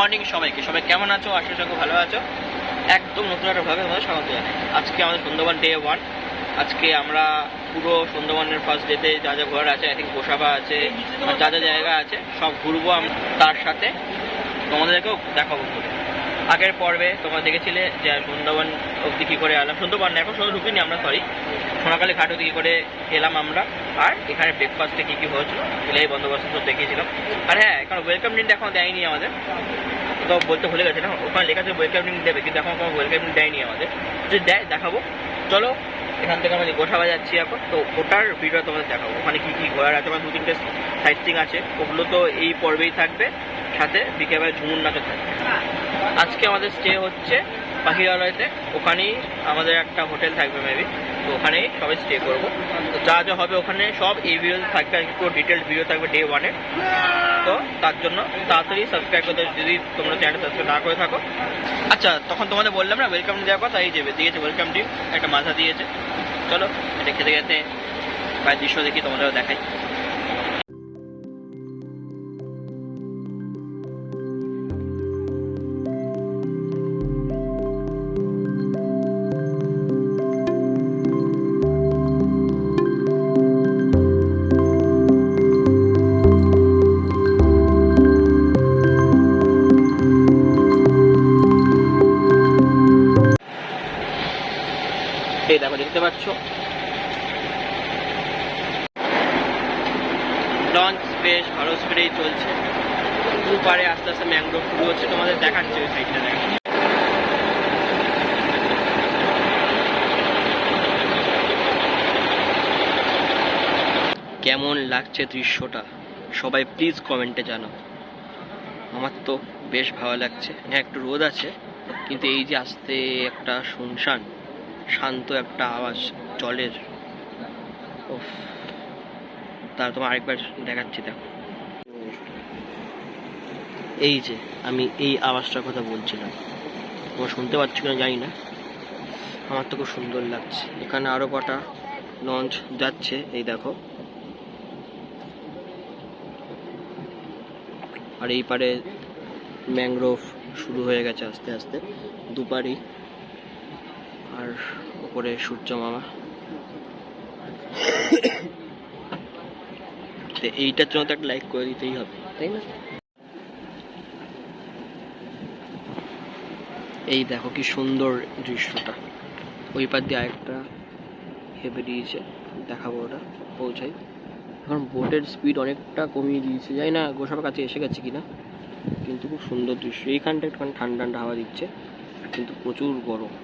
Morning সবাইকে। সবাই কেমন আছো? আশা করি ভালো আছো। একদম নতুন একটা ভাবে তোমাদের স্বাগত জানাই। আজকে আমাদের সুন্দরবন ডে 1। আজকে আমরা পুরো সুন্দরবনের ফার্স্ট ডেতে যা যা ঘোরার আছে, আই থিঙ্ক গোসাবা আছে, আর যা যা জায়গা আছে সব ঘুরবো। তার সাথে তোমাদেরকেও দেখাবো ঘুরে। আগের পর্বে তোমরা দেখেছিলে যে সুন্দরবন অবধি কী করে এলাম, সুন্দরবন না, এখন শুধু ঢুকিনি আমরা, সরি, সোনাকালী ঘাট অবধি কী করে এলাম আমরা, আর এখানে ব্রেকফাস্টে কী কী হয়েছিল এই বন্দোবস্ত সব দেখিয়েছিলাম। আর হ্যাঁ, এখন ওয়েলকাম ড্রিঙ্ক এখন দেয়নি আমাদের, তো বলতে ভুলে গেছে না, ওখানে লেখা আছে ওয়েলকাম ড্রিঙ্ক দেবে, কিন্তু এখন কোনো ওয়েলকাম ড্রিঙ্ক দেয়নি আমাদের। যদি দেয় দেখাবো। চলো এখান থেকে আমরা গোসাবা যাচ্ছি এখন, তো ওটার ভিডিও তোমাদের দেখাবো। ওখানে কী কী ঘোরার আছে, আমার 2-3টে সাইট সিং আছে, ওগুলো তো এই পর্বেই থাকবে, সাথে বিকেলবেলা ঝুমুর নাচও থাকবে। আজকে আমাদের স্টে হচ্ছে পাখিরালয়তে, ওখানেই আমাদের একটা হোটেল থাকবে মেবি, তো ওখানেই সবাই স্টে করবো। তো যা যা হবে ওখানে সব এই ভিডিও থাকবে, আর পুরো ডিটেলস ভিডিও থাকবে ডে 1-এর। তো তার জন্য তাড়াতাড়ি সাবস্ক্রাইব করতে, যদি তোমরা চ্যানেল সাবস্ক্রাইব না করে থাকো। আচ্ছা, তখন তোমাদের বললাম না ওয়েলকাম দেওয়ার কথা, এই যাবে দিয়েছে ওয়েলকাম ড্রিঙ্ক, একটা মাজা দিয়েছে। চলো এটা খেতে খেতে বাইরের দৃশ্য দেখি, তোমাদেরও দেখাই। এই দেখো, দেখতে পাচ্ছ লঞ্চ বেশ ভালো স্পিডেই চলছে। দুপারে আস্তে আস্তে ম্যাংগ্রোভ শুরু হচ্ছে, তোমাদের দেখাচ্ছে ওই সাইডটা। দেখো কেমন লাগছে দৃশ্যটা, সবাই প্লিজ কমেন্টে জানাও। আমার তো বেশ ভালো লাগছে। হ্যাঁ, একটু রোদ আছে, কিন্তু এই যে আস্তে একটা শুনশান শান্ত একটা আওয়াজ জলের, ওফ, তার তোমার আরেকবার দেখাচ্ছি। দেখো এই যে আমি এই আওয়াজটার কথা বলছিলাম, তোমরা শুনতে পাচ্ছ কিনা জানি না, আমার তো খুব সুন্দর লাগছে। এখানে আরো কটা লঞ্চ যাচ্ছে, এই দেখো। আর এই পারে ম্যাংগ্রোভ শুরু হয়ে গেছে আস্তে আস্তে দুপারি, আর উপরে সূর্য মামা। এইটার জন্য তো একটা লাইক করে দিতেই হবে, তাই না? এই দেখো কি সুন্দর দৃশ্যটা। ওই পার দিয়ে আরেকটা হেঁপে দিয়েছে, দেখাবো ওটা পৌঁছাই। এখন বোটের স্পিড অনেকটা কমিয়ে দিয়েছে, জানি না গোসাবার কাছে এসে গেছে কিনা, কিন্তু খুব সুন্দর দৃশ্য। এইখানটা একটুখানি ঠান্ডা ঠান্ডা হাওয়া দিচ্ছে, কিন্তু প্রচুর গরম।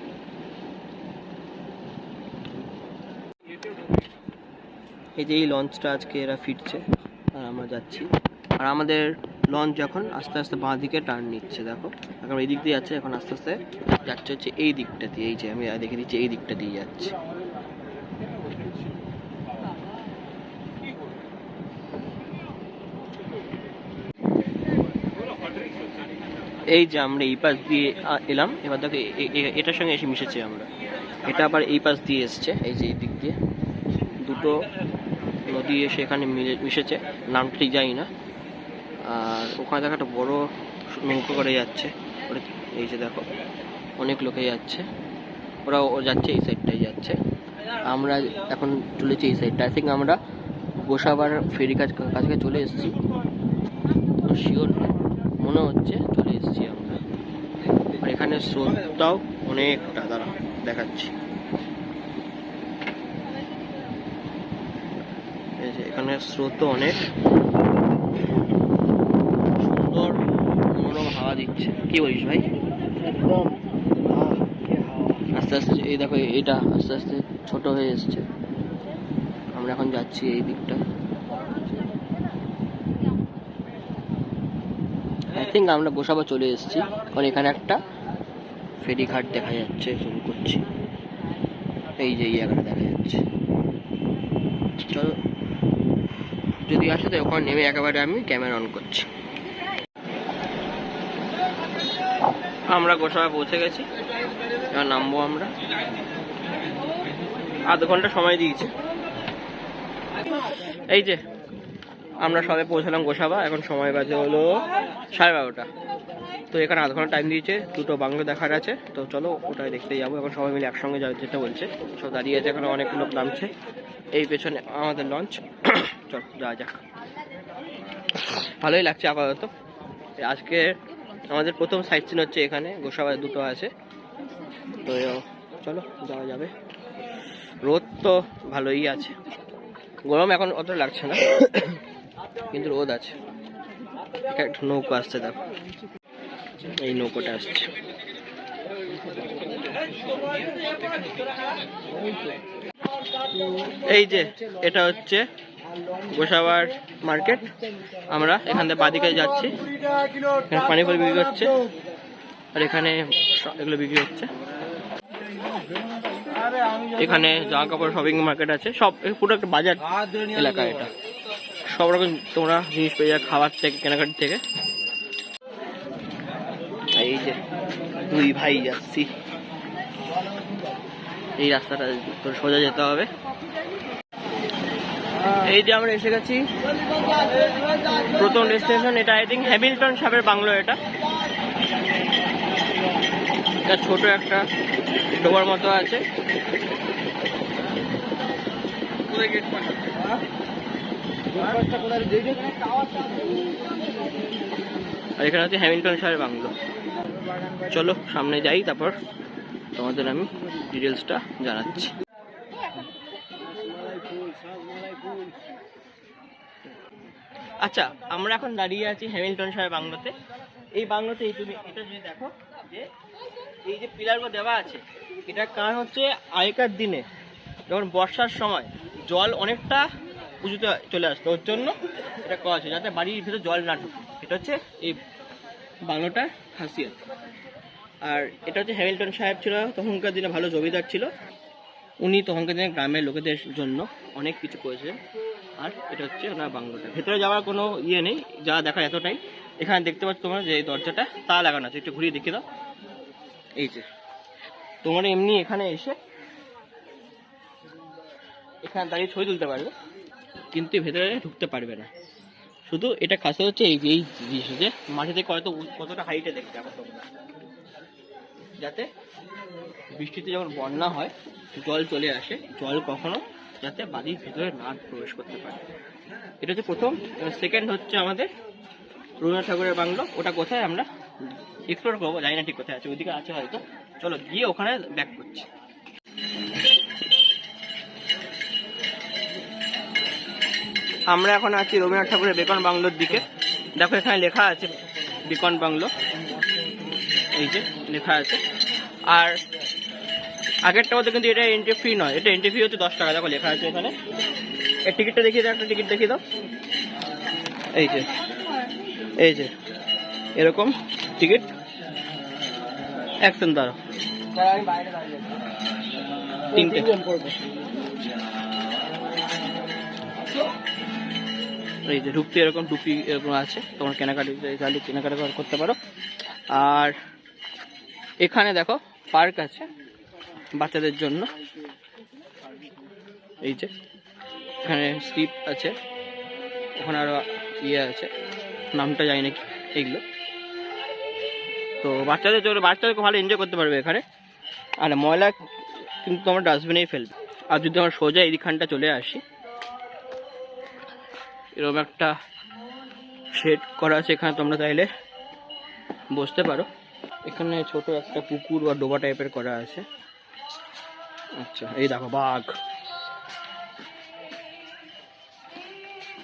এই যে এই লঞ্চটা আজকে এরা ফিরছে আর আমরা যাচ্ছি, আর আমাদের লঞ্চ যখন আস্তে আস্তে বাঁ দিকে টার্ন নিচ্ছে, দেখো এখন এই দিক দিয়ে যাচ্ছে, এখন আস্তে আস্তে যাচ্ছে হচ্ছে এই দিকটা দিয়ে। এই যে আমি দেখে দিচ্ছি, এই দিকটা দিয়ে যাচ্ছে। এই যে আমরা এই পাশ দিয়ে এলাম, এবার দেখো এটার সঙ্গে এসে মিশেছে আমরা, এটা আবার এই পাশ দিয়ে এসছে। এই যে এই দিক দিয়ে দুটো নদী এসে এখানে মিশেছে, নামটা ঠিক জানি না। আর ওখানে দেখো একটা বড় নৌকো করে যাচ্ছে, এই যে দেখো অনেক লোকে যাচ্ছে, ওরা যাচ্ছে এই সাইডটাই যাচ্ছে। আমরা এখন চলেছি এই সাইডটা। আই থিঙ্ক আমরা গোসাবার ফেরি কাছে চলে এসেছি, শিওর না, মনে হচ্ছে চলে এসেছি আমরা। আর এখানে স্রোতটাও অনেকটা, দাঁড়া দেখাচ্ছি। এখানে স্রোত অনেক সুন্দর, মনোরম হাওয়া দিচ্ছে। কি বলিস ভাই? একদম আস্তে আস্তে এই দেখো এটা আস্তে আস্তে ছোট হয়ে এসছে। আমরা এখন যাচ্ছি এই দিকটা। আই থিঙ্ক আমরা গোসাবা চলে এসেছি, কারণ এখানে একটা ফেরি ঘাট দেখা যাচ্ছে। শুরু করছি, এই যে এই জায়গাটা দেখা যাচ্ছে। চলো, যদি আসে তো ওখানে নেমে একেবারে আমি ক্যামেরা অন করছি। আমরা গোসাবা পৌঁছে গেছি, এবার নামবো আমরা। আধ ঘন্টা সময় দিয়েছে। এই যে আমরা সবাই পৌঁছালাম গোসাবা, এখন সময় বাজে হলো 12:30। তো এখানে আধ ঘন্টা টাইম দিয়েছে, দুটো বাংলো দেখার আছে, তো চলো ওটাই দেখতে যাবো। এখন সবাই মিলে একসঙ্গে যেতে বলছে, সব দাঁড়িয়ে আছে, এখানে অনেক লোক নামছে। এই পেছনে আমাদের লঞ্চ। চল যাওয়া যাক। ভালোই লাগছে আপাতত। আজকে আমাদের প্রথম সাইট সিন হচ্ছে এখানে, গোসাবায় দুটো আছে, তো চলো যাওয়া যাবে। রোদ তো ভালোই আছে, গরম এখন অত লাগছে না, কিন্তু রোদ আছে। একটা নৌকো আসছে, দেখো এই নৌকোটা আসছে। এই যে এটা হচ্ছে গোসাবার মার্কেট। আমরা এখান থেকে বাদিকে যাচ্ছি, এখানে পানিপুরি বিক্রি হচ্ছে, আর এখানে এগুলো বিক্রি হচ্ছে। এখানে জামা কাপড় শপিং মার্কেট আছে, সব পুরো একটা বাজার এলাকা। এটা সব রকম তোমরা জিনিস পেয়ে যাবে, খাবার থেকে কেনাকাটি থেকে। এই যে দুই ভাই যাচ্ছি, এই রাস্তাটা সোজা যেতে হবে। এই যে আমরা এসে গেছি প্রথম ডেস্টিনেশন। এটা আই থিঙ্ক হ্যামিল্টন সাহেবের বাংলো। এটা ছোট একটা ডোবার মতো আছে। আর এখানে হচ্ছে হ্যামিল্টন সাহেবের বাংলো। চলো সামনে যাই, তারপর তোমাদের আমি ডিটেলসটা জানাচ্ছি। আচ্ছা, আমরা এখন দাঁড়িয়ে আছি হ্যামিল্টন সাহেবের বাংলোতে। এই বাংলোতে তুমি এটা যদি দেখো, যে এই যে পিলারগুলো দেওয়া আছে, এটার কারণ হচ্ছে আগেকার দিনে যখন বর্ষার সময় জল অনেকটা উঁচুতে চলে আসতো, ওর জন্য এটা করা আছে, যাতে বাড়ির ভিতরে জল না ঢুকে। এটা হচ্ছে এই বাংলোটার খাসিয়ত। আর এটা হচ্ছে হ্যামিল্টন সাহেব ছিল তখনকার দিনে ভালো জমিদার ছিল। উনি তখনকার দিনে গ্রামের লোকেদের জন্য অনেক কিছু করেছিলেন। আর এটা হচ্ছে ওনার বাংলোটা। ভেতরে যাওয়ার কোনো ইয়ে নেই, যা দেখা এতটাই। এখানে দেখতে পাচ্ছ তোমরা যে এই দরজাটা তা লাগানো আছে, একটু ঘুরিয়ে দেখিয়ে দাও। এই যে তোমরা এমনি এখানে এসে এখানে দাঁড়িয়ে ছবি তুলতে পারবে, কিন্তু ভেতরে ঢুকতে পারবে না। শুধু এটা খাসিয়ত হচ্ছে এই জিনিস, যে মাটি থেকে কতটা হাইটে দেখতে পাবো তোমরা, যাতে বৃষ্টিতে যখন বন্যা হয় জল চলে আসে, জল কখনো যাতে বাড়ির ভিতরে না প্রবেশ করতে পারে। এটা হচ্ছে প্রথম। সেকেন্ড হচ্ছে আমাদের রবীন্দ্রনাথ ঠাকুরের বাংলো। ওটা কোথায় আমরা এক্সপ্লোর করবো, জানি না ঠিক কোথায় আছে, ওইদিকে আছে হয়তো। চলো গিয়ে ওখানে ব্যাক করছি। আমরা এখন আছি রবীন্দ্রনাথ ঠাকুরের বেকন বাংলোর দিকে। দেখো এখানে লেখা আছে বেকন বাংলো, এই যে লেখা আছে। আর আগেরটা মধ্যে কিন্তু এটা এন্ট্রি ফি নয়, এটা এন্ট্রি ফি হচ্ছে 10 টাকা। দেখো লেখা আছে এখানে। এর টিকিটটা দেখিয়ে দাও, একটা টিকিট দেখিয়ে দাও। এই যে এরকম টিকিট। অ্যাকশন দাঁড়াও, তিনটে। এই যে ঢুকতে এরকম টুপি এরকম আছে, তোমার কেনাকাটা করতে পারো। আর এখানে দেখো পার্ক আছে বাচ্চাদের জন্য। এই যে এখানে স্লিপ আছে, ওখানে আরো ইয়ে আছে, নামটা জানি না কি এইগুলো। তো বাচ্চাদেরকে ভালো এনজয় করতে পারবে এখানে। আর ময়লা কিন্তু তোমার ডাস্টবিনেই ফেলবে। আর যদি আমার সোজা এইখানটা চলে আসি, এরকম একটা শেড করা আছে, এখানে তোমরা চাইলে বসতে পারো। এখানে ছোট একটা পুকুর বা ডোবা টাইপের করা আছে। আচ্ছা, এই দেখো বাঘ।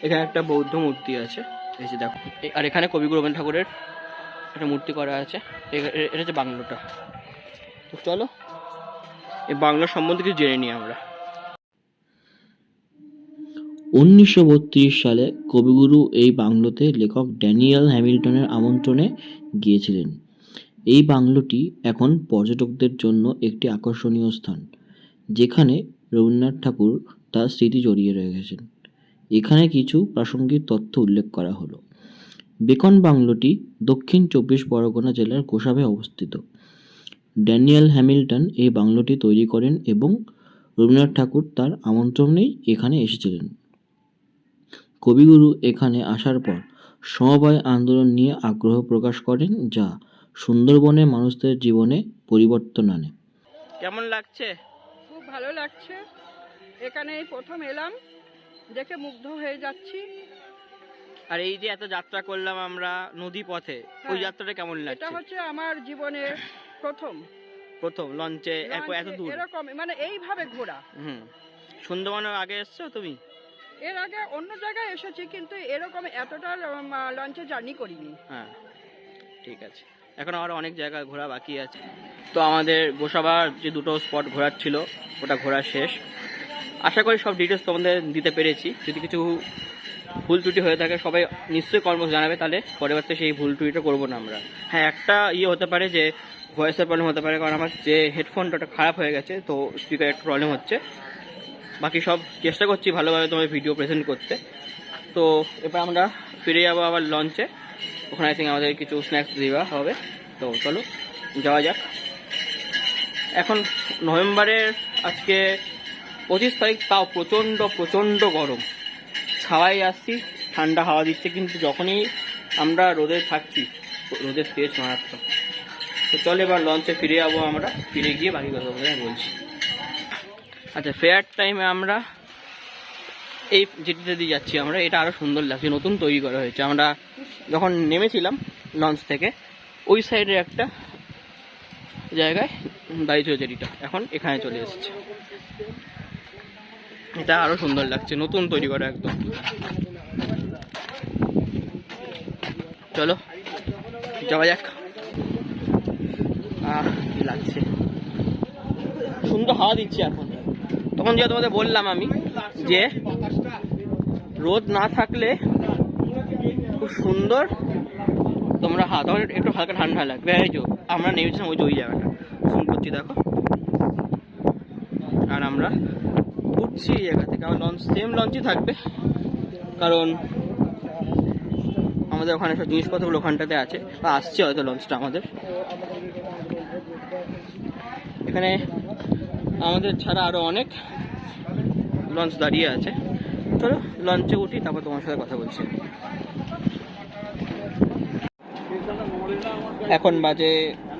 এখানে একটা বৌদ্ধ মূর্তি আছে, এই যে দেখো। আর এখানে কবিগুরু রবীন্দ্রনাথ ঠাকুরের একটা মূর্তি করা আছে। এটা হচ্ছে বাংলোটা। তো চলো এই বাংলো সম্বন্ধে কিছু জেনে নিই আমরা। 1932 সালে কবিগুরু এই বাংলোতে লেখক ড্যানিয়েল হ্যামিল্টনের আমন্ত্রণে গিয়েছিলেন। এই বাংলোটি এখন পর্যটকদের জন্য একটি আকর্ষণীয় স্থান, যেখানে রবীন্দ্রনাথ ঠাকুর তার স্মৃতি জড়িয়ে রেখেছেন। এখানে কিছু প্রাসঙ্গিক তথ্য উল্লেখ করা হলো। বেকন বাংলোটি দক্ষিণ 24 পরগনা জেলার গোসাবায় অবস্থিত। ড্যানিয়েল হ্যামিল্টন এই বাংলোটি তৈরি করেন এবং রবীন্দ্রনাথ ঠাকুর তার আমন্ত্রণেই এখানে এসেছিলেন। কবিগুরু এখানে আসার পর সমবায় আন্দোলন নিয়ে আগ্রহ প্রকাশ করেন, যা সুন্দরবনে মানুষদের জীবনে পরিবর্তন আনে। কেমন লাগছে? খুব ভালো লাগছে। এখানে এই প্রথম এলাম, দেখে মুগ্ধ হয়ে যাচ্ছি। আর এই যে এত যাত্রা করলাম আমরা নদী পথে, ওই হ্যাঁ। যাত্রাটা কেমন এটা লাগছে? হচ্ছে আমার জীবনের প্রথম প্রথম লঞ্চে এত লঞ্চে দূর। এরকম মানে এইভাবে ঘোরা। সুন্দরবনের আগে এসছো তুমি? এর আগে অন্য জায়গায় এসেছি, কিন্তু এরকম এতটা লঞ্চে জার্নি করিনি। হ্যাঁ, ঠিক আছে। এখন আরো অনেক জায়গা ঘোরা বাকি আছে। তো আমাদের গোসাবার যে দুটো স্পট ঘোরার ছিল ওটা ঘোরা শেষ। আশা করি সব ডিটেলস তোমাদের দিতে পেরেছি। যদি কিছু ভুল ত্রুটি হয়ে থাকে সবাই নিশ্চয়ই কমেন্টে জানাবে, তাহলে পরবর্তীতে সেই ভুল ত্রুটিটা করবো না আমরা। হ্যাঁ, একটা হতে পারে যে ভয়েসের প্রবলেম হতে পারে, কারণ আমার যে হেডফোনটা ওটা খারাপ হয়ে গেছে, তো স্পিকার একটু প্রবলেম হচ্ছে। বাকি সব চেষ্টা করছি ভালোভাবে তোমার ভিডিও প্রেজেন্ট করতে। তো এবার আমরা ফিরে যাবো আবার লঞ্চে। ওখানে আই থিঙ্ক আমাদের কিছু স্ন্যাক্স দেওয়া হবে। তো চলো যাওয়া যাক। এখন নভেম্বরের আজকে 25 তারিখ, তাও প্রচণ্ড প্রচণ্ড গরম। ছাওয়ায় আসছি, ঠান্ডা হাওয়া দিচ্ছে, কিন্তু যখনই আমরা রোদে থাকছি রোদের তেজ মারাত্মক। তো চলো এবার লঞ্চে ফিরে যাবো আমরা, ফিরে গিয়ে বাকি কথা বলছি। আচ্ছা, ফেয়ার টাইমে আমরা এই যেটিতে দিয়ে যাচ্ছি আমরা, এটা আরও সুন্দর লাগছে, নতুন তৈরি করা হয়েছে। আমরা যখন নেমেছিলাম লঞ্চ থেকে ওই সাইডে একটা জায়গায় দাঁড়িয়ে ছিল জেটিটা, এখন এখানে চলে এসেছে। এটা আরও সুন্দর লাগছে, নতুন তৈরি করা একদম। চলো যাওয়া যাক। কি লাগছে, সুন্দর হাওয়া দিচ্ছে এখন। তখন যে তোমাদের বললাম আমি যে রোদ না থাকলে খুব সুন্দর তোমরা তখন একটু হালকা ঠান্ডা লাগবে। এই যে আমরা নেমেছিলাম ওই জায়গাটা ফোন করছি দেখো, আর আমরা উঠছি এই জায়গা থেকে। আমার লঞ্চ সেম লঞ্চই থাকবে, কারণ আমাদের ওখানে সব জিনিসপত্রগুলো ওখানটাতে আছে, বা আসছে হয়তো লঞ্চটা আমাদের এখানে। আমাদের ছাড়া আরও অনেক লঞ্চ দাঁড়িয়ে আছে। চলো লঞ্চে উঠি, তারপর তোমার সাথে কথা বলছি। এখন বাজে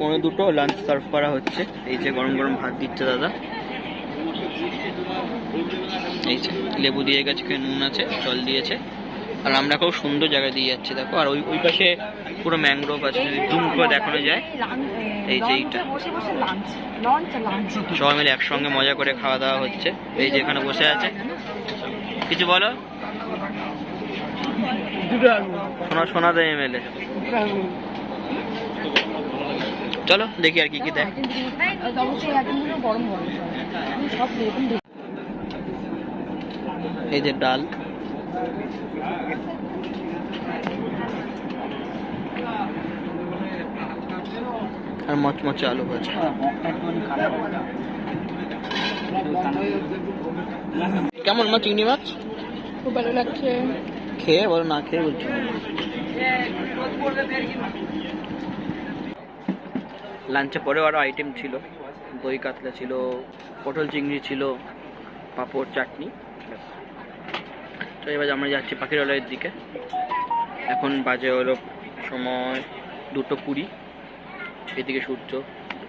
1:45, লাঞ্চ সার্ভ করা হচ্ছে। এই যে গরম গরম ভাত দিচ্ছে দাদা, এই যে লেবু দিয়ে গেছে, নুন আছে, জল দিয়েছে। আর আমরা খুব সুন্দর জায়গায় দিয়ে যাচ্ছি দেখো। আর ওই পাশে পুরো ম্যাংগ্রোভ আছে, যদি জুম করে দেখানো যায়। এই যে এইটা সবাই মিলে একসঙ্গে মজা করে খাওয়া দাওয়া হচ্ছে। এই যে এখানে বসে আছে, কিছু বলো। শোনা দেয় এমএলএ। চলো দেখি আর কি কি দেয়। এই যে ডাল, আর মচমচে আলু ভাজা। কেমন মা চিংড়ি মাছ? খুব ভালো লাগছে। খেয়ে বলো, না খেয়ে বলছো? লাঞ্চে পরেও আরও আইটেম ছিল, দই কাতলা ছিল, পটল চিংড়ি ছিল, পাঁপড়, চাটনি। তো এবার আমরা যাচ্ছি পাখিরালয়ের দিকে। এখন বাজে হলো সময় 2:20। এদিকে সূর্য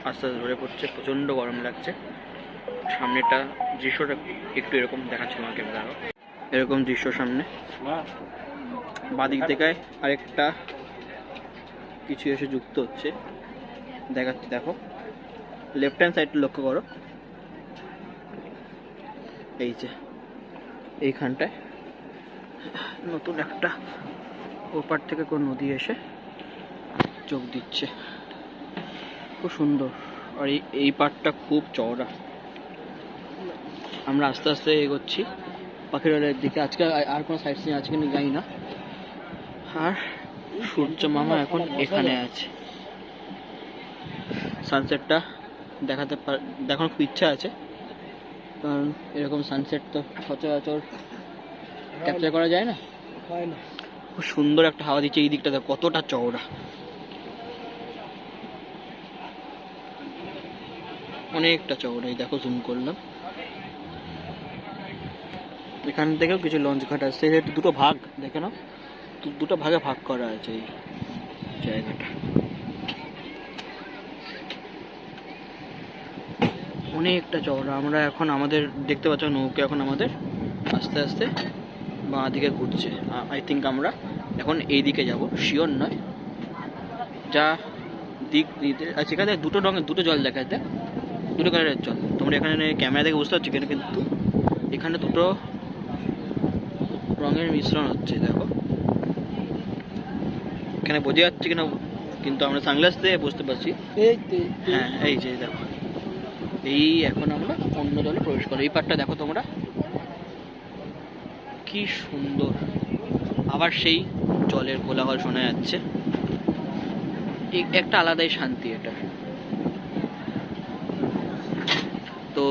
আস্তে আস্তে ধরে পড়ছে, প্রচণ্ড গরম লাগছে। সামনেটা দৃশ্যটা একটু এরকম দেখাচ্ছে আমাকে, দেখো এরকম দৃশ্য সামনে। বাদিক থেকে আরেকটা কিছু এসে যুক্ত হচ্ছে, দেখাচ্ছি দেখো। লেফট হ্যান্ড সাইডটা লক্ষ্য করো, এই যে এইখানটায় নতুন একটা ওপার থেকে কোন নদী এসে চোখ দিচ্ছে, খুব সুন্দর। আর এই পাড়টা খুব চওড়া। আমরা আস্তে আস্তে এগোচ্ছি পাখিরালয়ের দিকে। আজকে আর কোনো সাইড সিন আছে কিনা জানি না। আর সূর্য মামা এখন এখানে আছে। সানসেটটা দেখানোর খুব ইচ্ছা আছে, কারণ এরকম সানসেট তো সচরাচর ক্যাপচার করা যায় না। খুব সুন্দর একটা হাওয়া দিচ্ছে। এই দিকটা কতটা চওড়া, অনেকটা চওড়া। এই দেখো জুম করলাম, এখান থেকেও কিছু লঞ্চ ঘাট আসছে। দুটো ভাগ দেখে নাও, দুটো ভাগে ভাগ করা আছে এই জায়গাটা। অনেকটা চওড়া। আমরা এখন আমাদের দেখতে পাচ্ছ নৌকা এখন আমাদের আস্তে আস্তে বাঁ দিকে ঘুরছে। আই থিঙ্ক আমরা এখন এই দিকে যাব, শিওর নয়। যা দিক দিতে আচ্ছা, এখানে দুটো রঙের দুটো জল দেখা যায়, দুটো কালারের জল। তোমরা এখানে ক্যামেরা দেখে বুঝতে পারছো, কিন্তু এখানে দুটো রঙের মিশ্রণ হচ্ছে। দেখো এখানে বোঝা যাচ্ছে কিনা, কিন্তু আমরা সানগ্লাস দিয়ে বুঝতে পারছি। হ্যাঁ এই যে দেখো, এই এখন আমরা অন্য জলে প্রবেশ করো। এই পাটটা দেখো তোমরা, কি সুন্দর। আবার সেই জলের কোলাহল শোনা যাচ্ছে, একটা আলাদাই শান্তি এটা। তো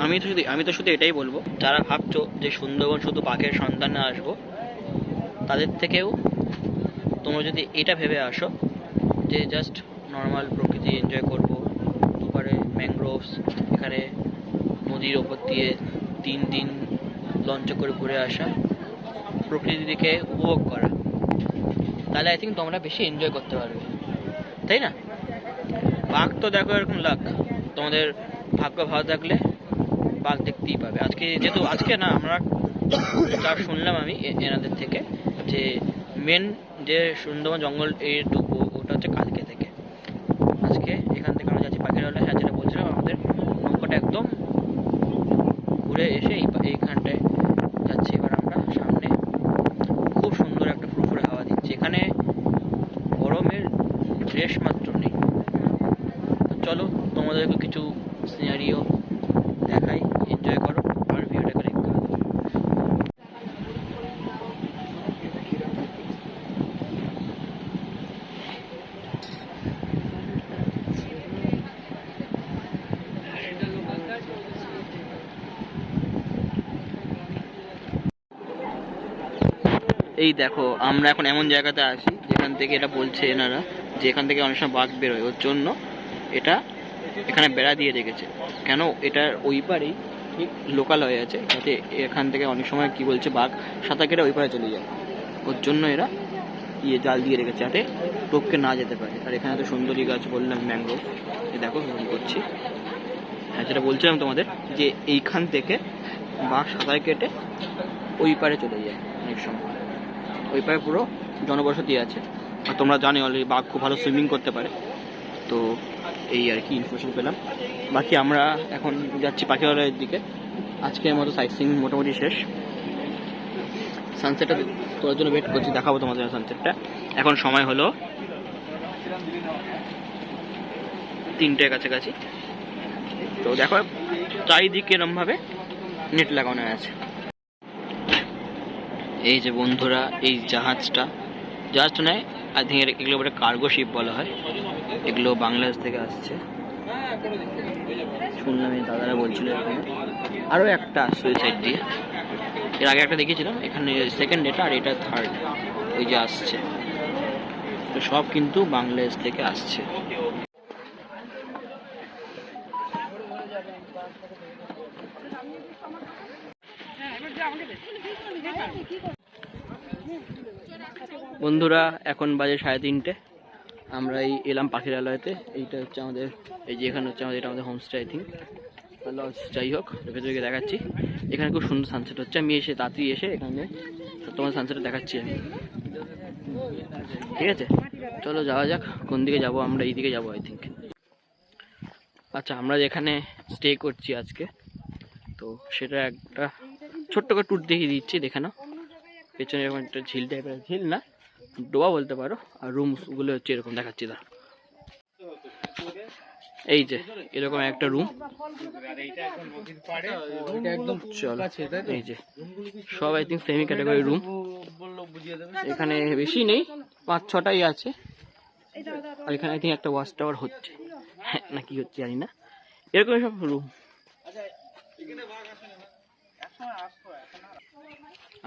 আমি তো শুধু এটাই বলবো, যারা ভাবছো যে সুন্দরবন শুধু বাঘের সন্ধানে আসবো, তাদের থেকেও তোমরা যদি এটা ভেবে আসো যে জাস্ট নর্মাল প্রকৃতি এনজয় করবো, দুপারে ম্যানগ্রোভস, এখানে নদীর ওপর দিয়ে 3 দিন লঞ্চে করে ঘুরে আসা, প্রকৃতিকে উপভোগ করা, তাহলে আই থিঙ্ক তোমরা বেশি এনজয় করতে পারবে, তাই না? বাঘ তো দেখো এরকম লাক, তোমাদের ভাগ্য ভালো থাকলে বাঘ দেখতেই পাবে। যেহেতু আজকে না, আমরা যা শুনলাম আমি এনাদের থেকে, যে মেন যে সুন্দরবন জঙ্গল এই ঢুকবো ওটা হচ্ছে কালকে থেকে। আজকে এখান থেকে আমরা যাচ্ছি পাখিরালয়। হ্যাঁ, যেটা বলছিলাম, আমাদের নৌকাটা একদম ঘুরে এসে এইখানটায় যাচ্ছি। এবার আমরা সামনে খুব সুন্দর একটা ফুরফুরে হাওয়া দিচ্ছে, এখানে গরমের রেশ মাত্র নেই। তো চলো তোমাদেরকে কিছু সিনারিও দেখাই, এনজয় করো আর ভিডিওটাকে লাইক করো। এই দেখো, আমরা এখন এমন জায়গাতে আছি যেখান থেকে এটা বলছে এনারা যে এখান থেকে অনেক সময় বাঘ বেরোয়, ওর জন্য এটা এখানে বেড়া দিয়ে রেখেছে। কেন? এটার ওই পারেই ঠিক লোকাল হয়ে আছে, যাতে এখান থেকে অনেক সময় কি বলছে বাঘ সাঁতার কেটে ওই পারে চলে যায়, ওর জন্য এরা জাল দিয়ে রেখেছে যাতে টোপকে না যেতে পারে। আর এখানে তো সুন্দরী গাছ বললাম, ম্যাঙ্গো, এই দেখো ভ্রমণ করছি। হ্যাঁ, যেটা বলছিলাম তোমাদের, যে এইখান থেকে বাঘ সাঁতার কেটে ওই পারে চলে যায় অনেক সময়। ওই পারে পুরো জনবসতি আছে, আর তোমরা জানো অলরেডি বাঘ খুব ভালো সুইমিং করতে পারে। তো এই আর কি ইনফরমেশন পেলাম। বাকি আমরা এখন যাচ্ছি পাখিরালয়ের দিকে। আজকের মতো সাইট সিইং মোটামুটি শেষ। সানসেটটা তোলার জন্য ওয়েট করছি, দেখাবো তোমাদের সানসেটটা। এখন সময় হলো 3টের কাছাকাছি। তো দেখো চারিদিকে এরমভাবে নেট লাগানো আছে। এই যে বন্ধুরা, এই জাহাজটা নয়, আই থিঙ্ক এগুলো বলে কার্গো শিপ বলা হয়। এগুলো বাংলাদেশ থেকে আসছে শুনলাম, এই দাদারা বলছিল। এখানে আরও একটা আসছে ওই সাইড দিয়ে, এর আগে একটা দেখেছিলাম, এখানে সেকেন্ড এটা, আর এটা থার্ড ওই যে আসছে। তো সব কিন্তু বাংলাদেশ থেকে আসছে। বন্ধুরা এখন বাজে 3:30, আমরা এই এলাম পাখিরালয়তে। এইটা হচ্ছে আমাদের, এই যে এখানে হচ্ছে আমাদের, এটা আমাদের হোমস্টে আই থিঙ্ক, লজ। যাই হোক, ভেতরে গিয়ে দেখাচ্ছি। এখানে খুব সুন্দর সানসেট হচ্ছে। আমি এসে তাড়াতাড়ি এসে এখানে তোমার সানসেটটা দেখাচ্ছি আমি, ঠিক আছে? চলো যাওয়া যাক। কোন দিকে যাব আমরা? এই দিকে যাবো আই থিঙ্ক। আচ্ছা, আমরা যেখানে স্টে করছি আজকে, তো সেটা একটা ছোট্ট করে ট্যুর দেখিয়ে দিচ্ছি, দেখে নাও। পেছনে এরকম একটা ঝিল টাইপের, ঝিল না ডোবা বলতে পারো, আর রুমসগুলো হচ্ছে এরকম, দেখাচ্ছি না। এই যে এরকম একটা রুম, এই যে সব I think semi category room. এখানে বেশি নেই, 5-6টাই আছে। আর এখানে আই থিঙ্ক একটা ওয়াচ টাওয়ার হচ্ছে, হ্যাঁ না কি হচ্ছে জানি না, এরকম সব রুম।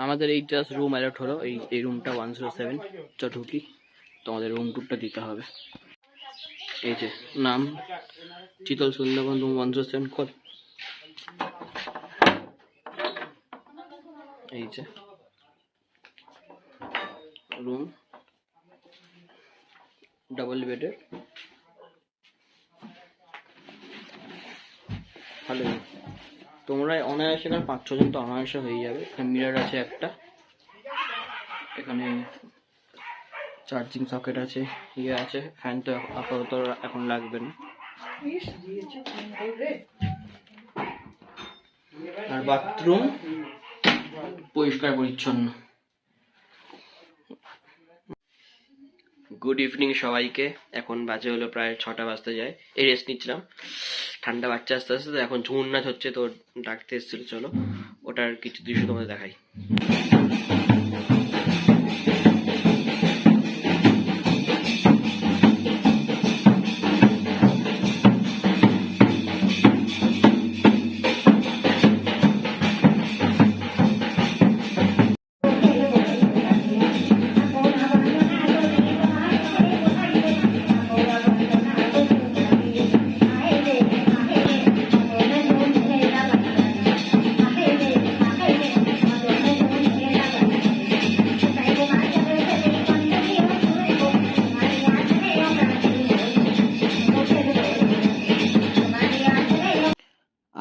আমাদের এই জাস্ট রুম অ্যালট হলো, এই রুমটা 107। ঢুকি, তোমাদের রুম টুরটা দিতে হবে। এই যে নাম চিতল সুন্দরবন, রুম 107 কল। এই যে রুম, ডাবল বেডের। ভালোই। তোমরা অনায়াসে এখানে 5-6 জন তো অনায়াসে হয়ে যাবে। এখানে মিরর আছে একটা, এখানে চার্জিং সকেট আছে, ইয়ে আছে, ফ্যান তো আপাতত এখন লাগবে না। আর বাথরুম পরিষ্কার পরিচ্ছন্ন। গুড ইভিনিং সবাইকে। এখন বাজে হলো প্রায় 6টা বাজতে যায়। এই রেস্ট নিচ্ছিলাম, ঠান্ডা বাচ্চা আস্তে আস্তে। তো এখন ঝুমুর নাচ হচ্ছে, তো ডাকতে এসেছিল, চলো ওটার কিছু দৃশ্য তোমাদের দেখাই।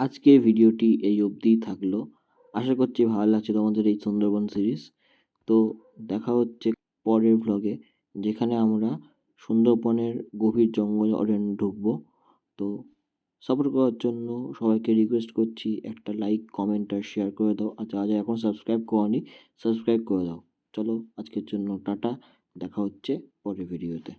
আজকের ভিডিওটি এই অবধিই থাকলো। আশা করছি ভালো লাগছে তোমাদের এই সুন্দরবন সিরিজ। তো দেখা হচ্ছে পরের ভ্লগে, যেখানে আমরা সুন্দরবনের গভীর জঙ্গল অরণ্যে ঢুকবো। তো সাপোর্ট করার জন্য সবাইকে রিকোয়েস্ট করছি, একটা লাইক, কমেন্ট আর শেয়ার করে দাও। আর যারা যারা এখন সাবস্ক্রাইব করনি, সাবস্ক্রাইব করে দাও। চলো আজকের জন্য টাটা, দেখা হচ্ছে পরের ভিডিওতে।